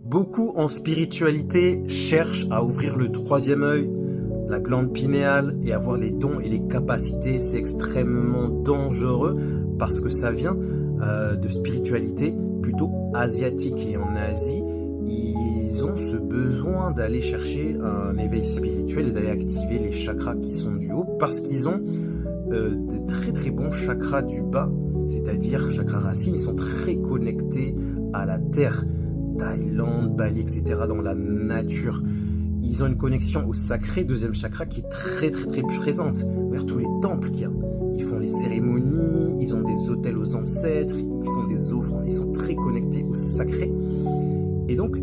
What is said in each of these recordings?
Beaucoup en spiritualité cherchent à ouvrir le troisième œil, la glande pinéale, et avoir les dons et les capacités. C'est extrêmement dangereux parce que ça vient de spiritualité plutôt asiatique. Et en Asie, ils ont ce besoin d'aller chercher un éveil spirituel et d'aller activer les chakras qui sont du haut parce qu'ils ont de très très bons chakras du bas, c'est-à-dire chakras racines. Ils sont très connectés à la terre, Thaïlande, Bali, etc., dans la nature. Ils ont une connexion au sacré, deuxième chakra, qui est très très très présente. Vers tous les temples qu'il y a. Ils font les cérémonies, ils ont des hôtels aux ancêtres, ils font des offrandes, ils sont très connectés au sacré. Et donc,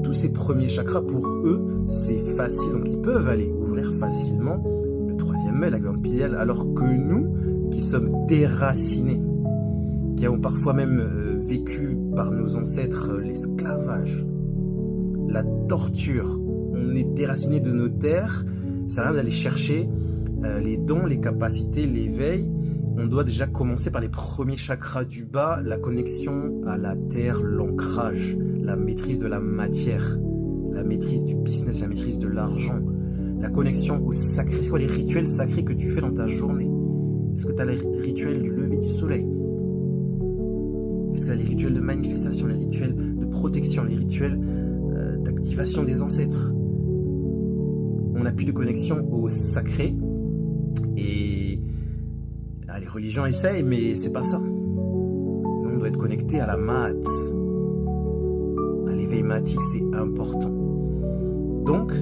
tous ces premiers chakras, pour eux, c'est facile. Donc, ils peuvent aller ouvrir facilement le troisième œil, la glande pinéale, alors que nous, qui sommes déracinés, qui avons parfois même vécu par nos ancêtres l'esclavage, la torture, on est déracinés de nos terres, ça sert à rien d'aller chercher les dons, les capacités, l'éveil. On doit déjà commencer par les premiers chakras du bas, la connexion à la terre, l'ancrage, la maîtrise de la matière, la maîtrise du business, la maîtrise de l'argent, la connexion au sacré. C'est quoi les rituels sacrés que tu fais dans ta journée? Est-ce que tu as les rituels du lever du soleil? Est-ce que tu as les rituels de manifestation, les rituels de protection, les rituels d'activation des ancêtres? On n'a plus de connexion au sacré et les religions essayent, mais c'est pas ça. Nous, on doit être connecté à la mat, à l'éveil matique, c'est important. Donc,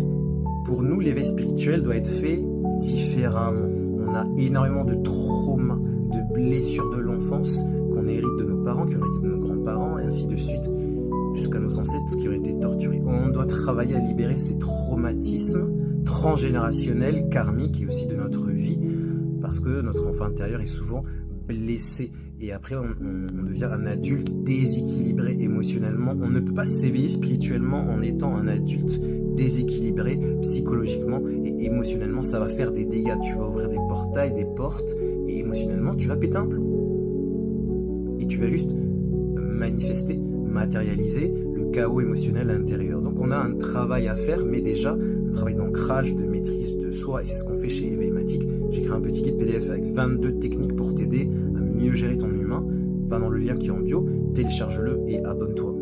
pour nous, l'éveil spirituel doit être fait différemment. On a énormément de traumas, de blessures de l'enfance qu'on hérite de nos parents, qui ont hérité de nos grands-parents, et ainsi de suite, jusqu'à nos ancêtres qui ont été torturés. On doit travailler à libérer ces traumatismes transgénérationnels, karmiques et aussi de notre vie, parce que notre enfant intérieur est souvent blessé. Et après, on devient un adulte déséquilibré émotionnellement. On ne peut pas s'éveiller spirituellement en étant un adulte déséquilibré psychologiquement et émotionnellement. Ça va faire des dégâts. Tu vas ouvrir des portails, des portes, et émotionnellement, tu vas péter un plomb. Et tu vas juste manifester, matérialiser le chaos émotionnel à l'intérieur. Donc on a un travail à faire, mais déjà un travail d'ancrage, de maîtrise de soi, et c'est ce qu'on fait chez Éveil Matique. J'ai créé un petit guide PDF avec 22 techniques pour t'aider à mieux gérer ton humain. Va dans le lien qui est en bio, télécharge-le et abonne-toi.